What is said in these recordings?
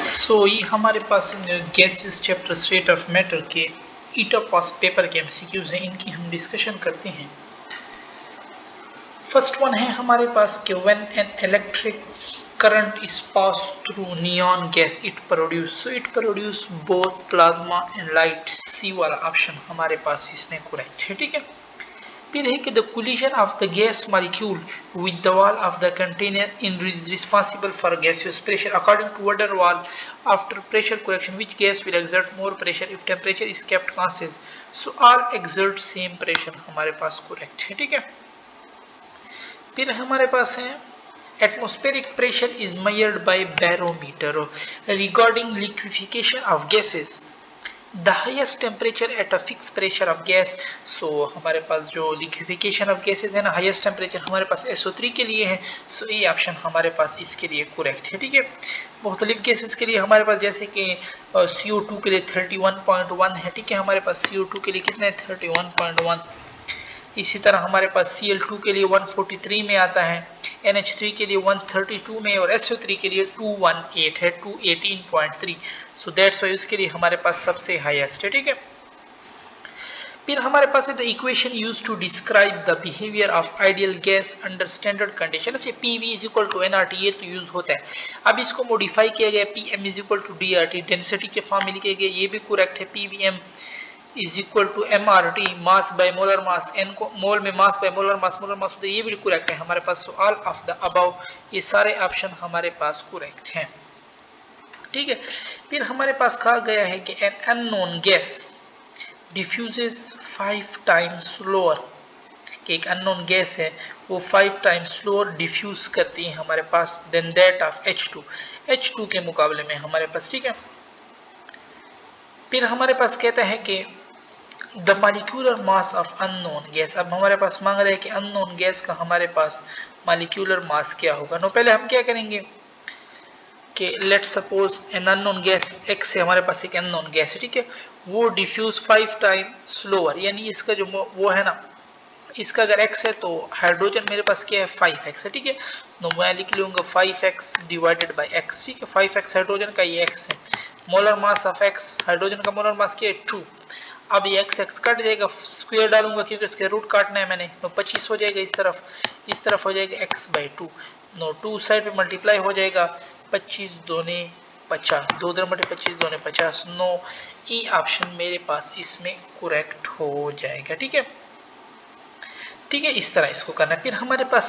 सो ये हमारे पास gases chapter state of matter के ईटा पास्ट पेपर के एमसीक्यूज हैं, इनकी हम डिस्कशन करते हैं। फर्स्ट वन है हमारे पास कि when an electric current is pass through neon gas it produce both plasma and light. C वाला ऑप्शन हमारे पास इसमें करेक्ट है। ठीक है, फिर है कि the collision of the gas molecule with the wall of the container is responsible for gaseous pressure according to van der Waal after pressure correction which gas will exert more pressure if temperature is kept constant. So all exert same pressure हमारे पास correct है। ठीक है, फिर हमारे पास है atmospheric pressure is measured by barometer regarding liquefaction of gases the highest temperature at a fixed pressure of gas। so हमारे पास जो liquefaction of gases है ना, highest temperature हमारे पास SO3 के लिए है। so ये ऑप्शन हमारे पास इसके लिए करेक्ट है। ठीक है, मुख्तलिफ गैसेस के लिए हमारे पास जैसे कि CO2 के लिए 31.1 है। ठीक है, हमारे पास CO2 के लिए कितना है 31.1। इसी तरह हमारे पास Cl2 के लिए 143 में आता है, NH3 के लिए 132 में और SO3 के लिए 218 है 218.3। सो दैट्स वाई उसके लिए हमारे पास सबसे हाईएस्ट है। ठीक है, फिर हमारे पास है the equation used to describe the behaviour of ideal gas under standard condition. अच्छा, PV is equal to NRT ये तो यूज होता है। अब इसको मॉडिफाई किया गया, PM is equal to DRT density के फॉर्म में लिखे गए, ये भी करेक्ट है। PVM is equal to MRT mass by molar mass, n को मोल में मास बाय मोलर मास होता है, ये भी करेक्ट है हमारे पास। So all of the above ये सारे ऑप्शन हमारे पास करेक्ट हैं। ठीक है, फिर हमारे पास कहा गया है कि an unknown gas diffuses 5 times slower, कि एक अननोन गैस है वो 5 टाइम्स स्लोअर डिफ्यूज करती है हमारे पास देन दैट ऑफ H2 के मुकाबले में हमारे पास। ठीक है, फिर हमारे पास कहता है कि the molecular mass of unknown gas. अब हमारे पास मांग रहा है कि अननोन गैस का हमारे पास मॉलिक्यूलर मास क्या होगा। नो, पहले हम क्या करेंगे कि let suppose an unknown gas X है, हमारे पास एक अननोन गैस है। ठीक है, वो डिफ्यूज 5 टाइम स्लोअर, यानी इसका जो वो है ना, इसका अगर X है तो हाइड्रोजन मेरे पास क्या है 5X है। ठीक है, तो मैं लिख लूंगा 5X डिवाइडेड बाई X। ठीक है, 5X हाइड्रोजन का ये X है, molar mass of X, hydrogen का मोलर मास क्या है 2। अब ये x कट जाएगा, स्क्वायर डालूंगा क्योंकि स्क्वायर रूट काटना है मैंने, तो 25 हो जाएगा इस तरफ हो जाएगा x/2। नो 2 साइड पे मल्टीप्लाई हो जाएगा, 25 दूने 50, 2 25 दूने 50। नो, ई ऑप्शन मेरे पास इसमें करेक्ट हो जाएगा। ठीक है, ठीक है, इस तरह इसको करना है। फिर हमारे पास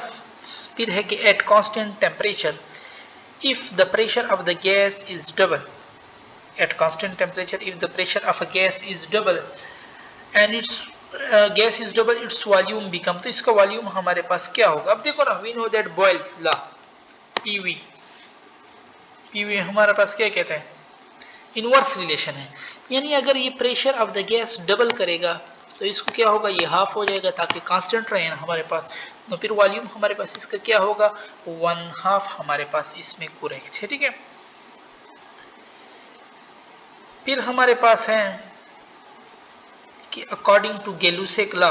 फिर है कि at constant temperature if the pressure of the gas is double, at constant temperature if the pressure of a gas is double and its gas is double its volume become, तो इसका वॉल्यूम हमारे पास क्या होगा। अब देखो ना, we know that Boyle's law PV हमारे पास क्या कहता है, इनवर्स रिलेशन है, यानी अगर ये pressure of the gas double करेगा तो इसको क्या होगा, ये हाफ हो जाएगा ताकि कांस्टेंट रहे ना हमारे पास। तो फिर वॉल्यूम हमारे पास इसका क्या होगा 1/2 हमारे पास इसमें करेक्ट है। ठीक है, फिर हमारे पास है कि according to Gay Lussac law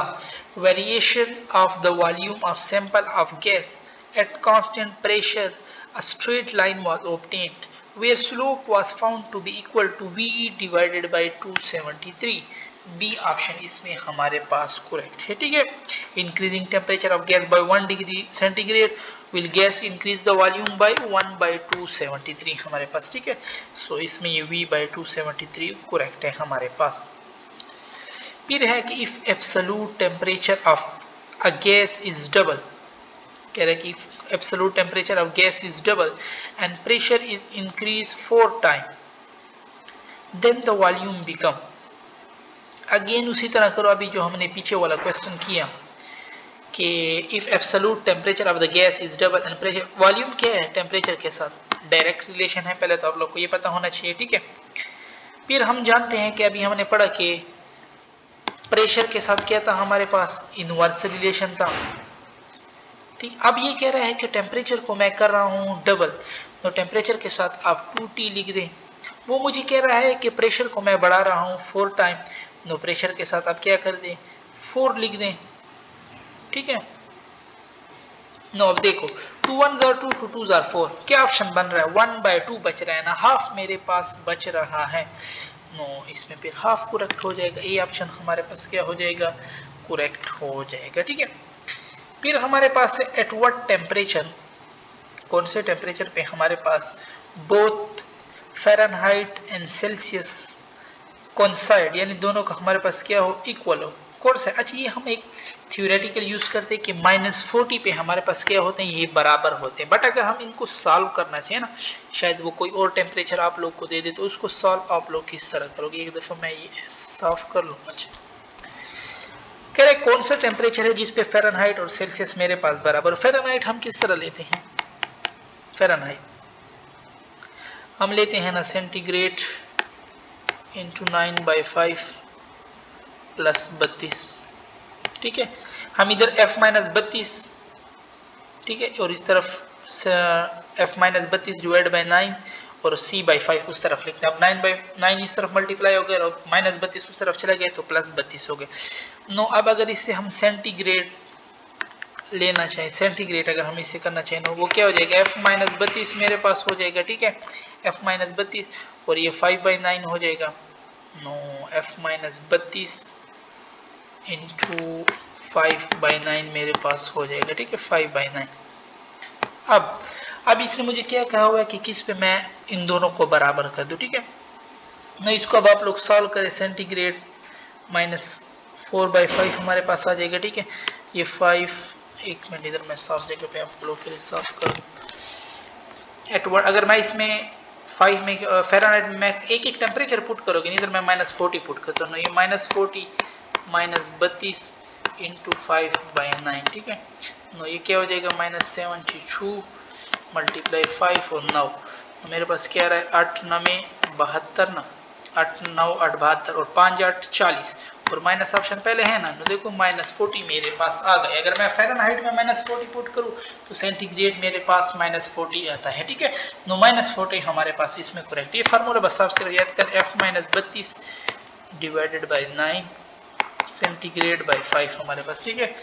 variation of the volume of sample of gas at constant pressure a straight line was obtained where slope was found to be equal to VE divided by 273। B option इसमें हमारे पास correct है। ठीक है, increasing temperature of gas by 1 degree centigrade will gas increase the volume by 1/273 हमारे पास। ठीक है, सो इसमें ये V/273 करेक्ट है हमारे पास। फिर है कि if absolute temperature of a gas is double, कह रहे हैं कि if absolute temperature of gas is double and pressure is increase 4 time then the volume become, again उसी तरह करो अभी जो हमने पीछे वाला क्वेश्चन किया कि if absolute temperature of the gas is double and pressure, volume क्या है टेम्परेचर के साथ डायरेक्ट रिलेशन है, पहले तो आप लोग को ये पता होना चाहिए। ठीक है, फिर हम जानते हैं कि अभी हमने पढ़ा कि प्रेशर के साथ क्या था हमारे पास इनवर्स रिलेशन था। ठीक, अब ये कह रहा है कि टेम्परेचर को मैं कर रहा हूँ डबल, तो टेम्परेचर के साथ आप 2T लिख दें। वो मुझे कह रहा है कि प्रेशर को मैं बढ़ा रहा हूँ 4 टाइम, तो प्रेशर के साथ आप क्या कर दें 4 लिख दें। ठीक है, नो अब देखो 2 1s are 2, 2 2s are 4, क्या ऑप्शन बन रहा है 1/2 बच रहा है ना, हाफ मेरे पास बच रहा है। नो इसमें फिर हाफ करेक्ट हो जाएगा, ये ऑप्शन हमारे पास क्या हो जाएगा करेक्ट हो जाएगा। ठीक है, फिर हमारे पास है एट व्हाट टेम्परेचर, कौन से टेम्परेचर पे हमारे पास both Fahrenheit and Celsius coincide, यानी दोनों का हमारे पास क्या हो इक्वल हो, कौन सा। अच्छा ये हम एक थ्योरेटिकल यूज करते हैं कि -40 पे हमारे पास क्या होते हैं ये बराबर होते हैं, बट अगर हम इनको सॉल्व करना चाहिए ना, शायद वो कोई और टेम्परेचर आप लोग को दे दे, तो उसको सॉल्व आप लोग किस तरह करोगे, एक दफा मैं ये साफ कर लूंगा। कह रहे कौन सा टेम्परेचर है जिसपे फ़ारेनहाइट और सेल्सियस मेरे पास बराबर। फ़ारेनहाइट हम किस तरह लेते हैं, फ़ारेनहाइट हम लेते हैं ना सेंटीग्रेड इंटू 9/5 प्लस 32। ठीक है, हम इधर f-32, ठीक है, और इस तरफ f-32 डिवाइड बाई 9 और c/5 उस तरफ लिखते हैं। अब 9/9 इस तरफ मल्टीप्लाई हो गया और -32 उस तरफ चला गया तो +32 हो गया। नो अब अगर इससे हम सेंटीग्रेड लेना चाहें, सेंटीग्रेड अगर हम इससे करना चाहें तो वो क्या हो जाएगा f-32 मेरे पास हो जाएगा। ठीक है, f-32 और ये 5/9 हो जाएगा। नो f-32 इंटू 5/9 मेरे पास हो जाएगा। ठीक है, 5/9। अब इसने मुझे क्या कहा हुआ है कि किस पे मैं इन दोनों को बराबर कर दूं। ठीक है, ना इसको अब आप लोग सॉल्व करें, सेंटीग्रेड -4/5 हमारे पास आ जाएगा। ठीक है, ये 5, एक मिनट इधर मैं साफ जगह पे आप लोग के लिए साफ करूँ। एट वर्ड अगर मैं इसमें 5 में फ़ारेनहाइट में मैं एक एक टेम्परेचर पुट करोगे, इधर मैं -40 पुट करता हूँ, ये -40 -32 इंटू 5/9। ठीक है, नो ये क्या हो जाएगा -72 मल्टीप्लाई 5 और 9, तो मेरे पास क्या आ रहा है 8 9 72 ना, 8 9 8 72 और 5 8 40 और माइनस ऑप्शन पहले है ना, तो देखो -40 मेरे पास आ गए। अगर मैं फ़ारेनहाइट में -40 पुट करूँ तो सेंटीग्रेड मेरे पास -40 आता है। ठीक है, नो -40 हमारे पास इसमें करेक्ट। ये फार्मूला बस आपसे याद कर, f-32 divided by 9 centigrade by 5 हमारे पास। ठीक है,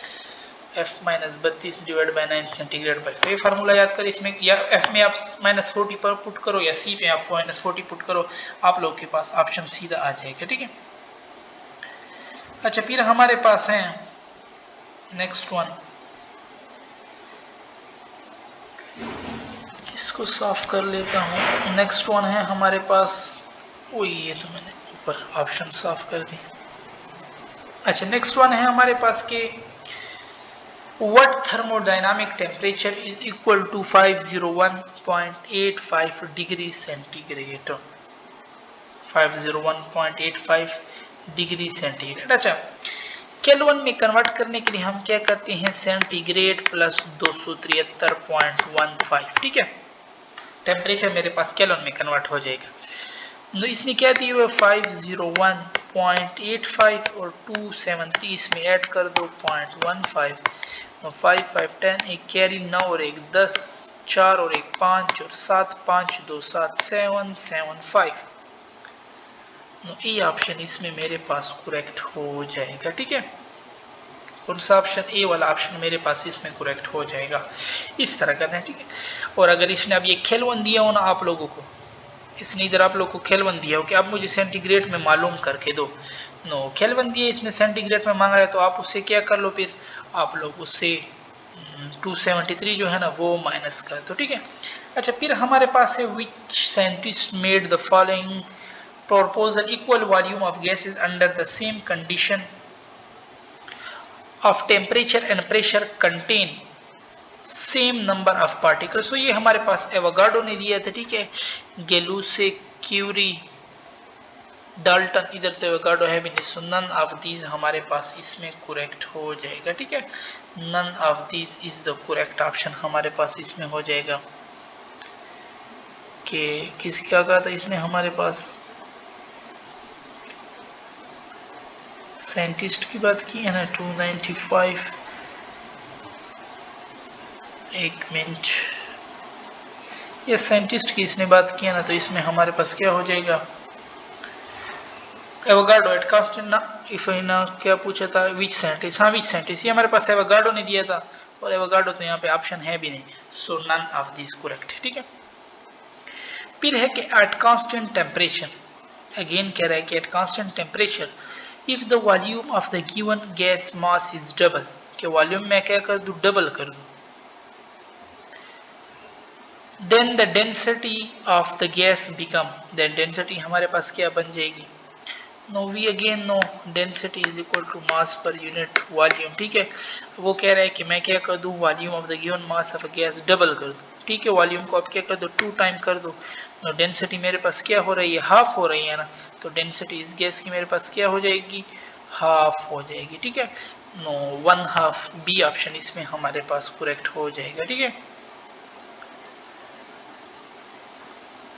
f-32 divide by 9 centigrade by 5 formula याद कर। इसमें या f में आप -40 पर पुट करो या c पे आप -40 पुट करो, आप लोग के पास ऑप्शन सीधा आ जाएगा। ठीक है, अच्छा फिर हमारे पास है नेक्स्ट वन, इसको साफ कर लेता हूँ। नेक्स्ट वन है हमारे पास, ओ ये तो मैंने ऊपर ऑप्शन साफ कर दी। अच्छा नेक्स्ट वन है हमारे पास के what thermodynamic temperature is equal to 501.85 degree centigrade, 501.85 degree centigrade. अच्छा केल्विन में कन्वर्ट करने के लिए हम क्या करते हैं, सेंटीग्रेड प्लस 273.15। ठीक है, टेम्परेचर मेरे पास केल्विन में कन्वर्ट हो जाएगा। तो इसने क्या दी हुआ 501.85 और 273 इसमें ऐड कर दो 0.15, 5 5 10, एक कैरी 9 और एक 10, 4 और एक 5 और 7 5 2 7 7 7 5। ये ऑप्शन इसमें मेरे पास करेक्ट हो जाएगा। ठीक है, कौन सा ऑप्शन, ए वाला ऑप्शन मेरे पास इसमें करेक्ट हो जाएगा। इस तरह करना है। ठीक है, और अगर इसने अब ये केल्विन दिया हो ना आप लोगों को, इसने इधर आप लोग को केल्विन दिया हो कि आप मुझे सेंटीग्रेड में मालूम करके दो, नो केल्विन दिए इसने सेंटीग्रेड में मांगा है, तो आप उससे क्या कर लो, फिर आप लोग उससे 273 जो है ना वो माइनस कर दो। ठीक है, अच्छा फिर हमारे पास है which scientist made the following proposal, equal volume of gases under the same condition of temperature and pressure contain same number of particles। तो ये हमारे पास एवोगाड्रो ने दिया था। ठीक है, गेलूसे, क्यूरी, डाल्टन, इधर तो एवोगाड्रो है भी नहीं, सो नन ऑफ दीज हमारे पास इसमें करेक्ट हो जाएगा। ठीक है, none of these is the correct option हमारे पास इसमें हो जाएगा। कि किस क्या कहा था इसने हमारे पास, साइंटिस्ट की बात की है ना 295, एक मिनट, ये साइंटिस्ट की इसने बात किया ना, तो इसमें हमारे पास क्या हो जाएगा, एवोगाड्रो एट कांस्टेंट ना इफ इन क्या पूछा था विच साइंटिस्ट, हाँ विच साइंटिस्ट, ये हमारे पास एवोगाड्रो ने दिया था और एवोगाड्रो तो यहाँ पे ऑप्शन है भी नहीं, सो नन ऑफ दिस करेक्ट है। ठीक है, फिर है कि एट कांस्टेंट टेम्परेचर, अगेन कह रहा है कि at constant temperature if the volume of the given gas mass is double, कि वॉल्यूम में क्या कर दूं, डबल कर दूं, then the density of the gas become, then density हमारे पास क्या बन जाएगी, no we again know density is equal to mass per unit volume. ठीक है, वो कह रहा है कि मैं क्या कर दूं, volume of the given mass of a gas double कर दूं। ठीक है, वॉल्यूम को आप क्या कर दो, 2 टाइम कर दो, तो डेंसिटी मेरे पास क्या हो रही है, हाफ हो रही है ना, तो डेंसिटी इस गैस की मेरे पास क्या हो जाएगी, हाफ हो जाएगी। ठीक है, नो 1/2, बी ऑप्शन इसमें हमारे पास करेक्ट हो जाएगा। ठीक है,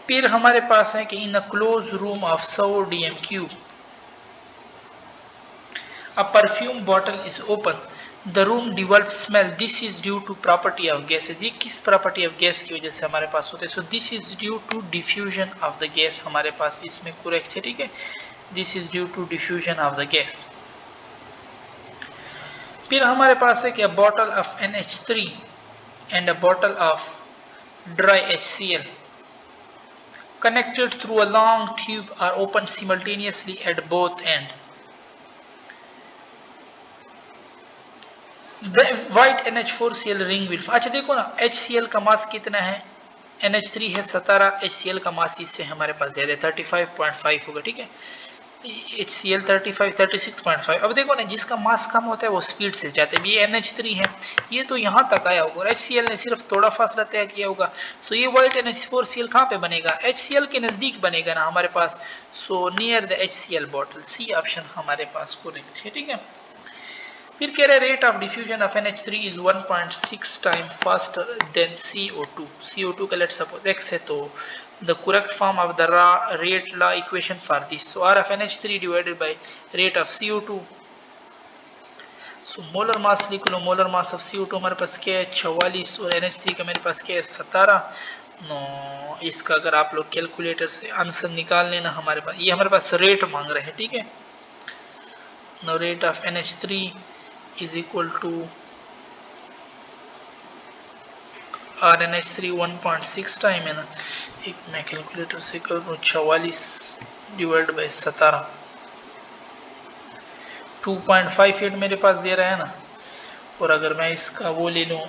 फिर हमारे पास है कि in a close room of 100 dm cube a perfume bottle is open, the room develops smell, this is due to property of gases, ये किस property of gas की वजह से हमारे पास होते हैं, so this is due to diffusion of the gas हमारे पास इसमें correct है। ठीक है, this is due to diffusion of the gas। फिर हमारे पास है कि a bottle of NH3 and a bottle of dry HCl connected through a long tube are opened simultaneously at both ends, white NH4Cl ring will, अच्छा देखो ना HCl का मास कितना है, NH3 है 17, HCl का मास इससे हमारे पास ज्यादा 35.5 होगा। ठीक है, HCl 36.5। अब देखो ना जिसका मास कम होता है वो स्पीड से जाते हैं, ये NH3 है, ये तो यहाँ तक आया होगा और HCl ने सिर्फ थोड़ा फासला तय किया होगा, सो ये व्हाइट NH4Cl कहाँ पे बनेगा, HCl के नजदीक बनेगा ना हमारे पास, so near the HCl bottle, C option हमारे पास करेक्ट है। ठीक है, फिर कह रहे rate of diffusion of NH3 is 1.6 time faster than CO2, CO2 का लेट सपोज x है, तो the correct form of the rate law equation for this, so R of NH3 divided by rate of CO2, so molar mass लिख लो, molar mass of CO2 हमारे पास क्या है 44 और NH3 का मेरे पास क्या है 17। नो इसका अगर आप लोग कैलकुलेटर से आंसर निकाल लेना, हमारे पास ये हमारे पास रेट मांग रहे हैं। ठीक है, no rate of NH3 is equal to RNH3 1.6 time है ना, एक मैं कैलकुलेटर से कर दूं 44 डिवाइड बाय 17, 2.58 मेरे पास दे रहा है ना, और अगर मैं इसका वो ले लूं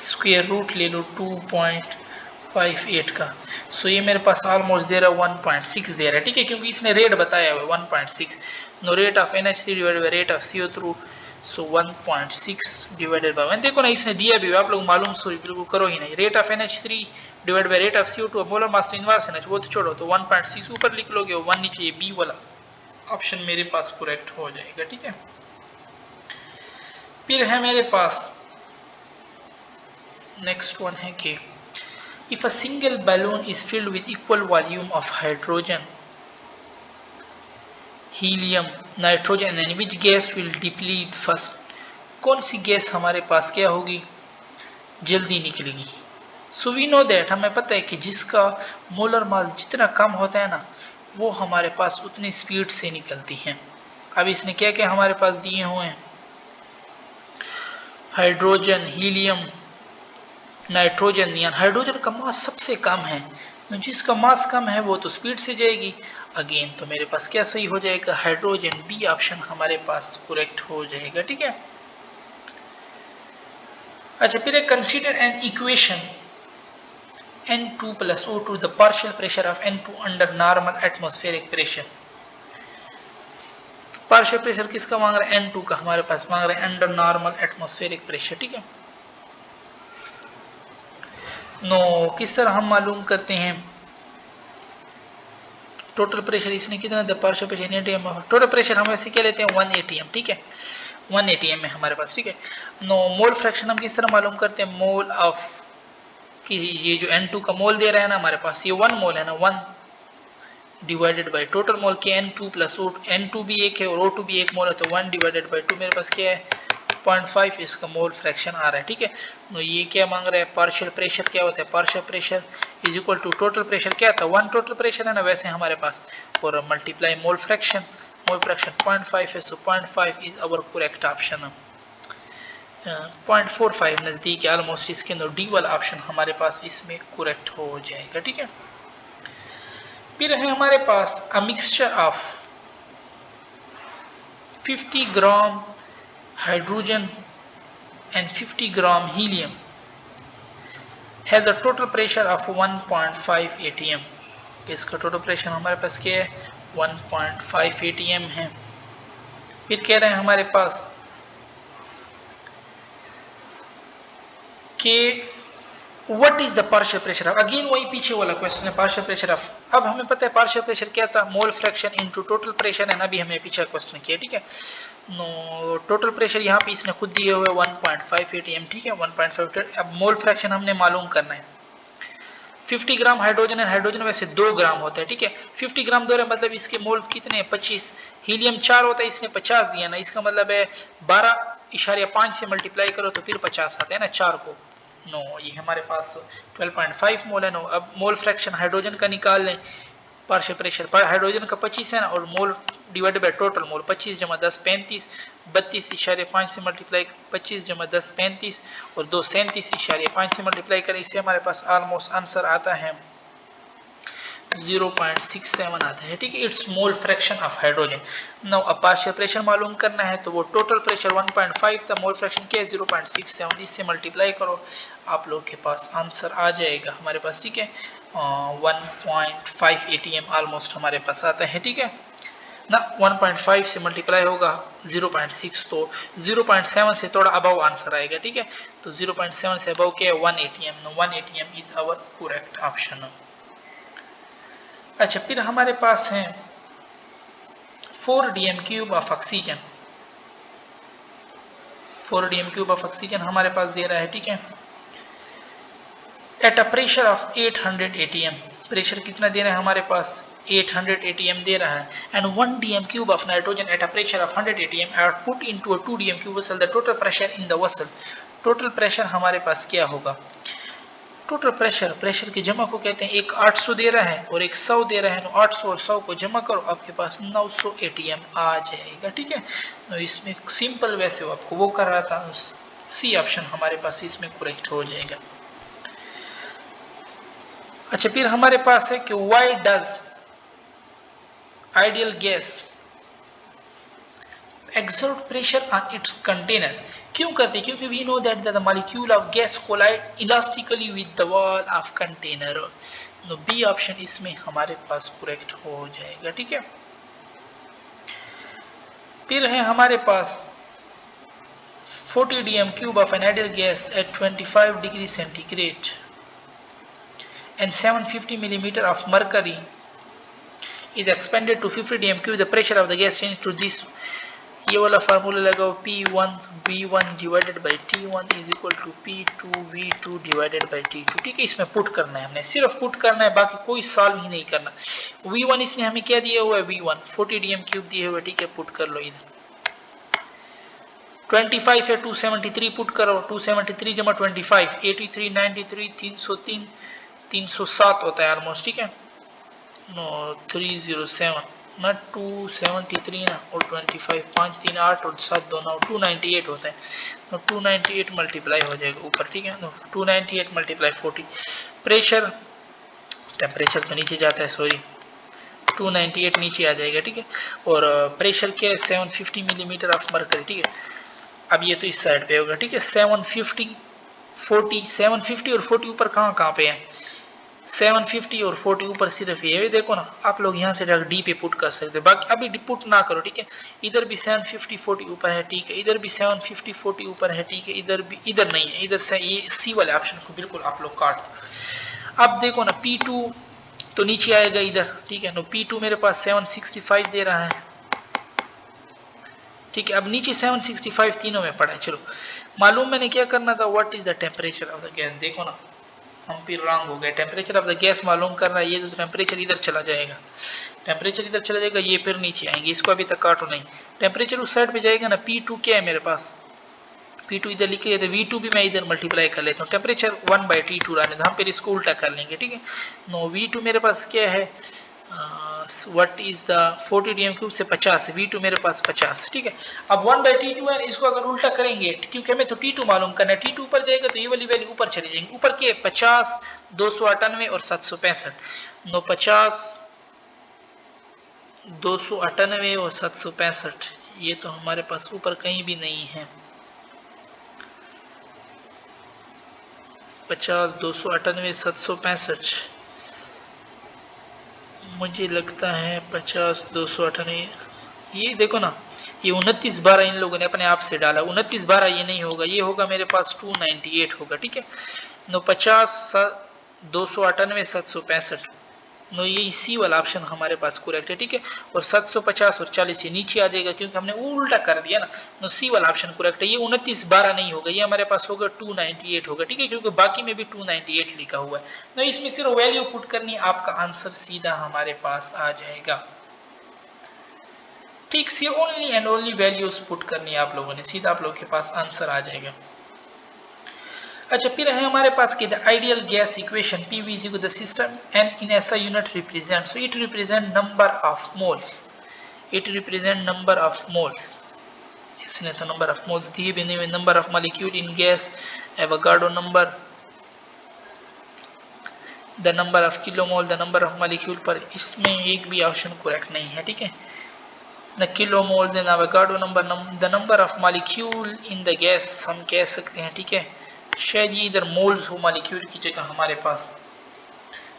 स्क्वायर रूट ले लूं 2.58 का, सो ये मेरे पास ऑलमोस्ट दे रहा है 1.6 दे रहा है। ठीक है, क्योंकि इसने रेट बताया हुआ 1.6, no rate of NH3 divided by rate of CO2, so 1.6 divided by 1, देखो ना इसने दिया भी, आप लोग मालूम सॉरी बिल्कुल करो ही नहीं, rate of NH3 divided by rate of CO2, molar mass तो इनवर्स है ना, वो तो छोड़ो, तो 1.6 ऊपर लिख लोगे, 1 नीचे, ये बी वाला ऑप्शन मेरे पास करेक्ट हो जाएगा। ठीक है, फिर है मेरे पास नेक्स्ट वन है कि if a single balloon is filled with equal volume of hydrogen, helium, nitrogen and which gas will deplete first, कौन सी गैस हमारे पास क्या होगी, जल्दी निकलेगी। सो वी नो दैट, हमें पता है कि जिसका मोलर मास जितना कम होता है ना, वो हमारे पास उतनी स्पीड से निकलती है। अब इसने क्या क्या हमारे पास दिए हुए हैं, हाइड्रोजन, हीलियम, नाइट्रोजन, यानी हाइड्रोजन का मास सबसे कम है, तो जिसका मास कम है वो तो स्पीड से जाएगी। अगेन तो मेरे पास क्या सही हो जाएगा, हाइड्रोजन, बी ऑप्शन हमारे पास करेक्ट हो जाएगा। ठीक है, अच्छा फिर consider an equation N2 plus O2 the partial pressure of N2 under normal atmospheric pressure, partial pressure किसका मांग रहा है, N2 का हमारे पास मांग रहा है अंडर नॉर्मल एटमॉस्फेरिक प्रेशर। ठीक है, नो किस तरह हम मालूम करते हैं, टोटल प्रेशर इसने कितना दिया, partial pressure ATM, total pressure हम ऐसे क्या लेते हैं 1 atm। ठीक है, 1 atm है हमारे पास। ठीक है, नो मोल फ्रैक्शन हम किस तरह मालूम करते हैं, मोल ऑफ कि ये जो N2 का मोल दे रहा है ना हमारे पास, ये 1 मोल है ना, 1 डिवाइडेड बाय टोटल मोल के N2 प्लस N2 भी एक है और O2 भी एक मोल है, तो 1 डिवाइडेड बाय 2 मेरे पास क्या है 0.5 इसका मोल फ्रैक्शन आ रहा है। ठीक है, तो ये क्या मांग रहा है, पार्शियल प्रेशर क्या होता है, partial pressure is equal to total pressure क्या था, 1 टोटल प्रेशर है ना वैसे हमारे पास, और मल्टीप्लाई मोल फ्रैक्शन 0.5 है, सो 0.5 इज आवर करेक्ट ऑप्शन। 0.45 नजदीक है ऑलमोस्ट, इसके अंदर डी वाला ऑप्शन हमारे पास इसमें करेक्ट हो जाएगा। ठीक है, फिर है हमारे पास a mixture of 50 gram hydrogen and 50 gram helium has a total pressure of 1.5 atm। इसका टोटल प्रेशर हमारे पास क्या है, 1.5 atm है। फिर कह रहे हैं हमारे पास कि what is the partial pressure of, again वही पीछे वाला क्वेश्चन है, पार्शियल प्रेशर ऑफ। अब हमें पता है पार्शियल प्रेशर क्या था, mole fraction into total pressure है ना, अभी हमें पीछे क्वेश्चन किया। ठीक है, नो टोटल प्रेशर यहाँ पे इसने खुद दिए हुए 1.5 atm। ठीक है, 1.5। अब मोल फ्रैक्शन हमने मालूम करना है। 50 ग्राम हाइड्रोजन है, हाइड्रोजन वैसे 2 ग्राम होता है। ठीक है, 50 ग्राम दो रहे मतलब इसके मोल कितने हैं, 25। हीलियम 4 होता है, इसने 50 दिया ना, इसका मतलब है 12.5 से मल्टीप्लाई करो तो फिर 50 आता है ना 4 को। नो ये हमारे पास 12.5 मोल है। नो अब मोल फ्रैक्शन हाइड्रोजन का निकाल लें, पार्शियल प्रेशर पर हाइड्रोजन का 25 है ना, और मोल डिवाइडेड बाय टोटल मोल 25 जमा 10 35, 32.5 से मल्टीप्लाई 25 जमा 10 35 और 2 37.5 से मल्टीप्लाई करें, इससे हमारे पास ऑलमोस्ट आंसर आता है 0.67 आता है। ठीक है, it's mole fraction of hydrogen. Now अब पार्शियल प्रेशर मालूम करना है, तो वो टोटल प्रेशर 1.5 था, मोल फ्रैक्शन क्या है 0.67, इससे मल्टीप्लाई करो आप लोग के पास आंसर आ जाएगा हमारे पास। ठीक है, 1.5 atm ऑलमोस्ट हमारे पास आता है। ठीक है ना, 1.5 से मल्टीप्लाई होगा 0.6, तो 0.7 से थोड़ा अबव आंसर आएगा। ठीक है, तो 0.7 से अबव क्या है 1 atm। 1 atm is our correct option. अच्छा, फिर हमारे पास है 4 dm cube of oxygen. 4 dm cube of oxygen हमारे पास दे रहा है। ठीक है, at a pressure of 800 atm, pressure कितना दे रहा है हमारे पास 800 atm दे रहा है, and 1 dm cube of nitrogen at a pressure of 100 atm are put into a 2 dm cube vessel, the total pressure in the vessel. Total pressure हमारे पास क्या होगा, टोटल प्रेशर, प्रेशर की जमा को कहते हैं, एक 800 दे रहा है और एक 100 दे रहा है, 800 और 100 को जमा करो आपके पास 900 atm आ जाएगा। ठीक है, तो इसमें सिंपल वैसे आपको वो कर रहा था, सी ऑप्शन हमारे पास इसमें करेक्ट हो जाएगा। अच्छा, फिर हमारे पास है कि why does ideal gas exert pressure on its container, क्यों करते हैं, क्योंकि we know that the molecule of gas collide elastically with the wall of container। तो बी ऑप्शन इसमें हमारे पास करेक्ट हो जाएगा। ठीक है, फिर है हमारे पास 40 dm cube of an ideal gas at 25 degree centigrade and 750 millimeter of mercury is expanded to 50 dm cube, the pressure of the gas changed to this। ये वाला फार्मूला लगाओ, P1 V1 divided by T1 is equal to P2 V2 divided by T2। ठीक है, इसमें put करना है, हमने सिर्फ पुट करना है, बाकी कोई सॉल्व ही नहीं करना। V1 इसने हमें क्या दिया हुआ है, V1 40 dm क्यूब दिए हुए। ठीक है, पुट कर लो, इधर 25 है 273 पुट करो, 273 जमा 25 83 93 303 307 होता है ऑलमोस्ट। ठीक है, नो 307 ना 273 ना और 25 5 3 8 और 7 2 9 298 होता है, तो 298 मल्टीप्लाई हो जाएगा ऊपर। ठीक है, 298 मल्टीप्लाई 40, प्रेशर टेम्परेचर तो नीचे जाता है, सॉरी 298 नीचे आ जाएगा। ठीक है, और प्रेशर क्या है 750 मिलीमीटर ऑफ मरकरी। ठीक है, अब ये तो इस साइड पे होगा। ठीक है, 750 40 750 और 40 ऊपर कहाँ कहाँ पे है, 750 और 40 ऊपर सिर्फ ये देखो ना, आप लोग यहाँ से जाकर डी पे पुट कर सकते हो, बाकी अभी पुट ना करो। ठीक है, इधर भी 750 40 ऊपर है। ठीक है, इधर भी 750 40 ऊपर है। ठीक है, इधर भी, इधर नहीं है, इधर से ये सी वाले ऑप्शन को बिल्कुल आप लोग काट दो। अब देखो ना P2 तो नीचे आएगा इधर। ठीक है, नो P2 मेरे पास 765 दे रहा है। ठीक है, अब नीचे 765 तीनों में पड़ा है। चलो मालूम मैंने क्या करना था, what is the temperature of the gas. देखो ना हम फिर रॉन्ग हो गए, टेम्परेचर ऑफ द गैस मालूम कर रहा है, ये तो टेम्परेचर इधर चला जाएगा, टेम्परेचर इधर चला जाएगा, ये फिर नीचे आएंगे, इसको अभी तक काटो नहीं, टेम्परेचर उस साइड पे जाएगा ना। P2 क्या है मेरे पास V2 इधर लिख लिया, तो V2 भी मैं इधर मल्टीप्लाई कर लेता हूँ, टेम्परेचर 1/T2 रहने दो, हम फिर इसको उल्टा कर लेंगे, ठीक है। नो V2 मेरे पास क्या है, व्हाट इज द 40 dm³ से 50 है, V2 मेरे पास 50, ठीक है। अब 1/T2 है, इसको अगर उल्टा करेंगे, क्योंकि हमें तो T2 मालूम करना है, T2 ऊपर जाएगा तो ये वाली वैल्यू ऊपर चली जाएंगी, ऊपर के 50, 298 और 765, नो 50, 298 और 765, ये तो हमारे पास ऊपर कहीं भी नहीं है, 50, 298, 765, मुझे लगता है 50, 298, ये देखो ना, ये 29 12 इन लोगों ने अपने आप से डाला, 29 12 ये नहीं होगा, ये होगा मेरे पास 298 होगा, ठीक है। नो 50, 298, 765, नो ये सी वाला ऑप्शन हमारे पास करेक्ट है, ठीक है। और 750 और 40 ये नीचे आ जाएगा क्योंकि हमने उल्टा कर दिया ना, नो सी वाला ऑप्शन करेक्ट है। ये 29 12 नहीं होगा, ये हमारे पास होगा 298 होगा, ठीक है, क्योंकि बाकी में भी 298 लिखा हुआ है। नो इसमें सिर्फ वैल्यू पुट करनी, आपका आंसर सीधा हमारे पास आ जाएगा, ठीक से only and only values put करनी है आप लोगों ने, सीधा आप लोगों के पास आंसर आ जाएगा। अच्छा, फिर है हमारे पास कि the ideal gas equation PV is equal to the system and in ऐसा unit represent, so it represent number of moles, it represent number of moles, इसने तो नंबर ऑफ मोल्स दिए भी नहीं, number of molecule in gas, Avogadro number, the number of kilomole, the number of molecule, पर इसमें एक भी option correct नहीं है, ठीक है। The kilomoles in Avogadro number, the number of molecule in the gas हम कह सकते हैं, ठीक है, शायद ये इधर मोल्स हो मॉलिक्यूल की जगह हमारे पास,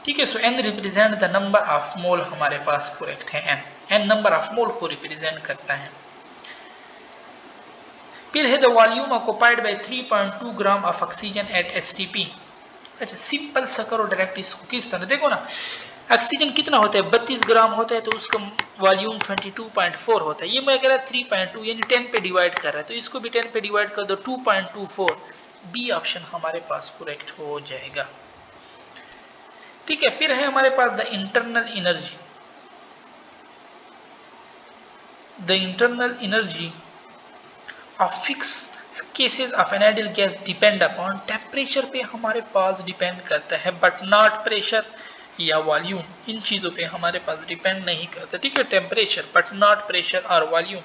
ठीक है। So N represent the number of mole हमारे पास करेक्ट है, एन नंबर ऑफ मोल को रिप्रेजेंट करता है। फिर है the volume occupied by 3.2 gram of oxygen at STP। अच्छा, सिंपल सा करो डायरेक्ट इसको, किस तरह देखो ना, ऑक्सीजन कितना होता है, 32 ग्राम होता है, तो उसका वॉल्यूम 22.4 होता है, ये मैं कह रहा 3.2 यानी 10 पे डिवाइड कर रहा है, तो इसको भी 10 पे डिवाइड कर दो, 2.24, बी ऑप्शन हमारे पास करेक्ट हो जाएगा, ठीक है। फिर है हमारे पास the internal energy, the internal energy of fix cases of an ideal gas depend upon, temperature पे हमारे पास डिपेंड करता है, बट नॉट प्रेशर या वॉल्यूम, इन चीजों पे हमारे पास डिपेंड नहीं करता, ठीक है, टेम्परेचर बट नॉट प्रेशर और volume.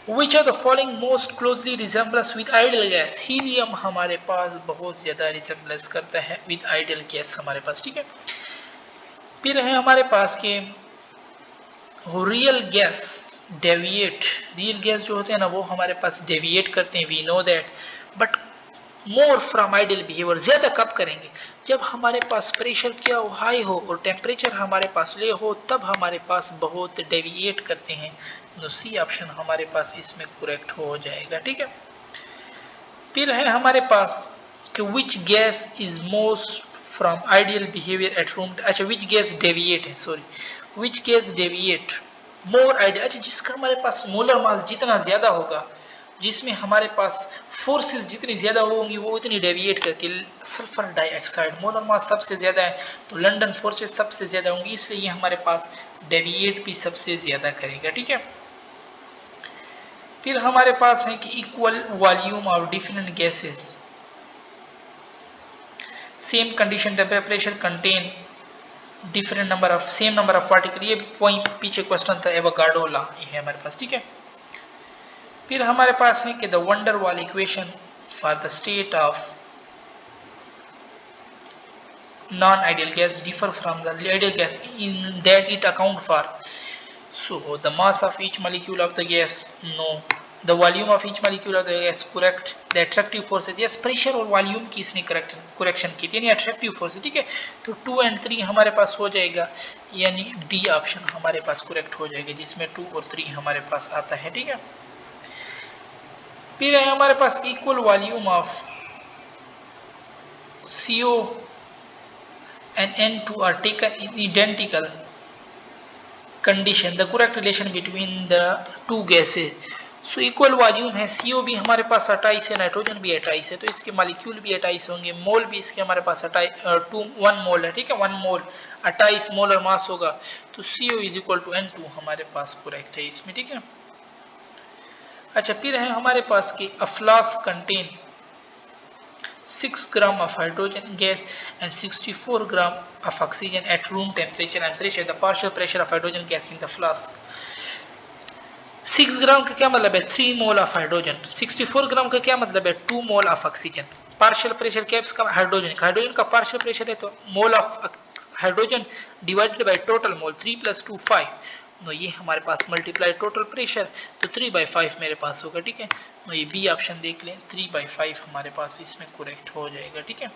Which of the following most closely resembles with ideal gas? Helium हमारे पास बहुत ज्यादा रिजेम्बलेंस करता है विद आइडियल गैस हमारे पास, ठीक है। फिर है हमारे पास के real gas deviate, real gas जो होते हैं ना वो हमारे पास डेविएट करते हैं, we know that, but more from ideal behaviour, ज्यादा कब करेंगे, जब हमारे पास प्रेशर क्या हो, हाई हो, और टेम्परेचर हमारे पास ले हो, तब हमारे पास बहुत डेविएट करते हैं, तो सी ऑप्शन हमारे पास इसमें करेक्ट हो जाएगा, ठीक है। फिर है हमारे पास कि which gas is most from ideal behaviour at room, अच्छा विच गैस डेविएट है, sorry, which gas deviate more ideal, अच्छा जिसका हमारे पास मोलर मास जितना ज्यादा होगा, जिसमें हमारे पास फोर्सेस जितनी ज्यादा होंगी वो इतनी डेविएट करती है, सल्फर डाइऑक्साइड मोलर मास सबसे ज्यादा है, तो लंदन फोर्सेस सबसे ज्यादा होंगी, इसलिए ये हमारे पास डेविएट भी सबसे ज्यादा करेगा, ठीक है। फिर हमारे पास है कि equal volume of different gases, same condition temperature contain different number of same number of particle, ये वही पीछे क्वेश्चन था एवोगाड्रो लॉ, ये है हमारे पास, ठीक है। फिर हमारे पास है कि the wonder wall equation for the state of non ideal gas differ from the ideal gas in that it account for, so the mass of each molecule of the gas, no, the volume of each molecule of the gas, correct, the attractive forces, yes, pressure और volume की इसने correction की थी, यानी attractive force, ठीक है। तो 2 और 3 हमारे पास हो जाएगा, यानी डी ऑप्शन हमारे पास करेक्ट हो जाएगा, जिसमें 2 और 3 हमारे पास आता है, ठीक है। फिर है हमारे पास equal volume of CO and N2 are taken in identical condition, the correct relation between the two gases, so equal volume है, CO भी हमारे पास 28 है, नाइट्रोजन भी 28 है, तो इसके मॉलिक्यूल भी 28 होंगे, मोल भी इसके हमारे पास 1 मोल है, ठीक है, 1 मोल 28 मोलर मास होगा, तो CO is equal to N2 हमारे पास करेक्ट है इसमें, ठीक है। अच्छा, फिर है हमारे पास कि a flask contain 6 gram of hydrogen gas and 64 gram of oxygen at room temperature and pressure. The partial pressure of hydrogen gas in the flask. 6 ग्राम का क्या मतलब है 3 मोल ऑफ हाइड्रोजन, 64 ग्राम का क्या मतलब है 2 mole of oxygen. Partial pressure क्या है इसका हाइड्रोजन का पार्शियल प्रेशर है तो mole of hydrogen divided by total mole 3 + 2 5, तो ये हमारे पास मल्टीप्लाई टोटल प्रेशर तो 3/5 मेरे पास होगा। ठीक है, तो ये बी ऑप्शन देख लें 3/5 हमारे पास इसमें करेक्ट हो जाएगा। ठीक है,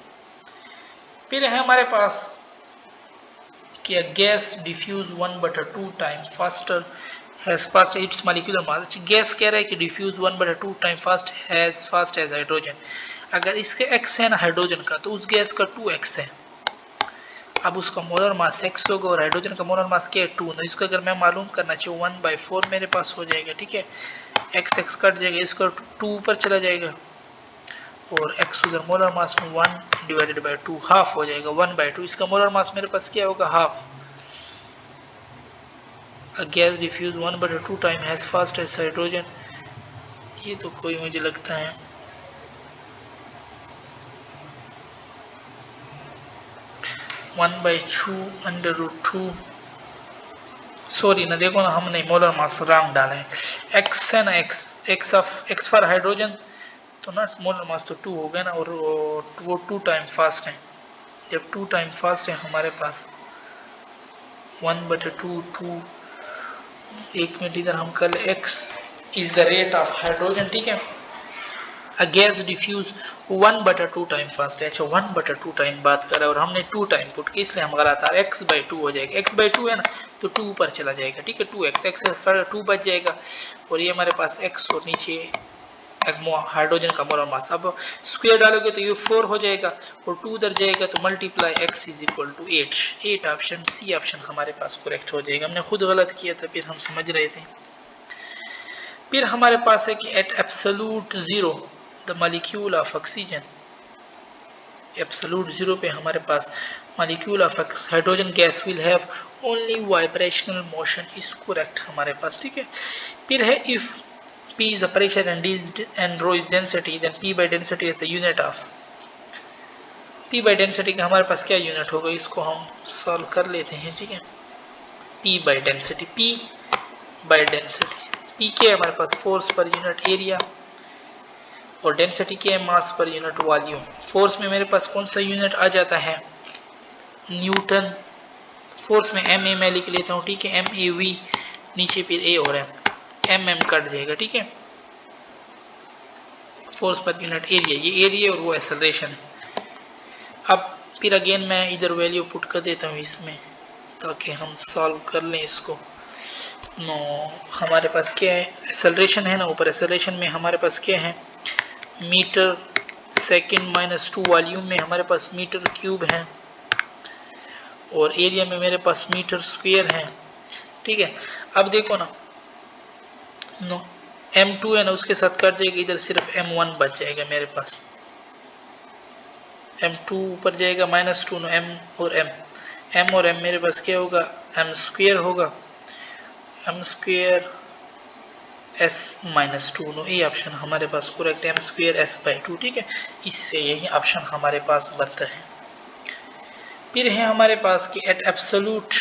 फिर है हमारे पास कि gas diffuse 1/2 time faster has fast its molecular mass। Gas कह रहा है कि diffuse 1/2 time fast as hydrogen. अगर इसके x है ना हाइड्रोजन का तो उस गैस का 2x है। अब उसका मोलर मास x होगा और हाइड्रोजन का मोलर मास क्या है 2, तो इसको अगर मैं मालूम करना चाहिए 1/4 मेरे पास हो जाएगा। ठीक है, x कट जाएगा, इसका 2 ऊपर चला जाएगा और x उधर मोलर मास में 1/2 हाफ हो जाएगा 1/2। इसका मोलर मास मेरे पास क्या होगा half. A gas diffuse 1/2 time as fast as hydrogen। ये तो कोई मुझे लगता है (1/2)√2। सॉरी ना, देखो ना हमने मोलर मास रॉन्ग डाला है। x है ना x फॉर हाइड्रोजन तो ना मोलर मास तो 2 हो गया ना, और वो 2 टाइम फास्ट है। जब 2 टाइम फास्ट है हमारे पास 1/2 2, एक मिनट इधर हम कर ले, x is the rate of hydrogen. ठीक है, a gas diffuse 1/2 time fast है। अच्छा 1/2 टाइम बात कर रहा है और हमने 2 टाइम पुट किया इसलिए हम गलत आ रहा है, x/2 हो जाएगा। x/2 है ना तो 2 ऊपर चला जाएगा। ठीक है, 2x x 2 बच जाएगा और ये हमारे पास x और नीचे हाइड्रोजन का मोलर मास। अब स्क्वायर डालोगे तो ये 4 हो जाएगा और 2 उधर जाएगा तो multiply x = 8 option C option हमारे पास करेक्ट हो जाएगा। हमने खुद गलत किया था फिर हम समझ रहे थे। फिर हमारे पास है कि at absolute zero the molecule of oxygen, absolute zero पे हमारे पास molecule of hydrogen gas will have only vibrational motion is correct हमारे पास। ठीक है, फिर है if P is the pressure and rho is density, then P by density is the unit of। P by density का हमारे पास क्या यूनिट होगा, इसको हम सॉल्व कर लेते हैं। ठीक है, P by density, P by density, P क्या है हमारे पास फोर्स पर यूनिट एरिया और डेंसिटी क्या है मास पर यूनिट वॉल्यूम। फोर्स में मेरे पास कौन सा यूनिट आ जाता है न्यूटन, फोर्स में एम ए मैं लिख लेता हूँ। ठीक है, MAV नीचे फिर A और MM कट जाएगा। ठीक है, फोर्स पर यूनिट एरिया, ये एरिया और वो एक्सेलरेशन है। अब फिर अगेन मैं इधर वैल्यू पुट कर देता हूँ इसमें ताकि हम सॉल्व कर लें इसको। नो हमारे पास क्या है एक्सेलरेशन है ना, ऊपर एक्सेलरेशन में हमारे पास क्या है मीटर सेकंड -2, वॉल्यूम में हमारे पास मीटर क्यूब है और एरिया में मेरे पास मीटर स्क्वायर है। ठीक है, अब देखो ना नो M2 है ना उसके साथ कट जाएगा, इधर सिर्फ M1 बच जाएगा मेरे पास। M2 ऊपर जाएगा -2 नो M और M मेरे पास क्या होगा M² होगा, M² S -2 नो ये ऑप्शन हमारे पास करेक्ट M² S/2। ठीक है, इससे यही ऑप्शन हमारे पास बनता है। फिर है हमारे पास कि at absolute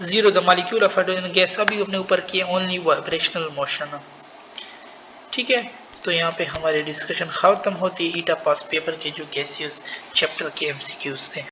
zero the molecule of hydrogen gas, अभी अपने ऊपर किए ओनली वाइब्रेशनल मोशन। ठीक है, तो यहाँ पे हमारी डिस्कशन खत्म होती है ईटा पास पेपर के जो गैसियस चैप्टर के MCQs थे।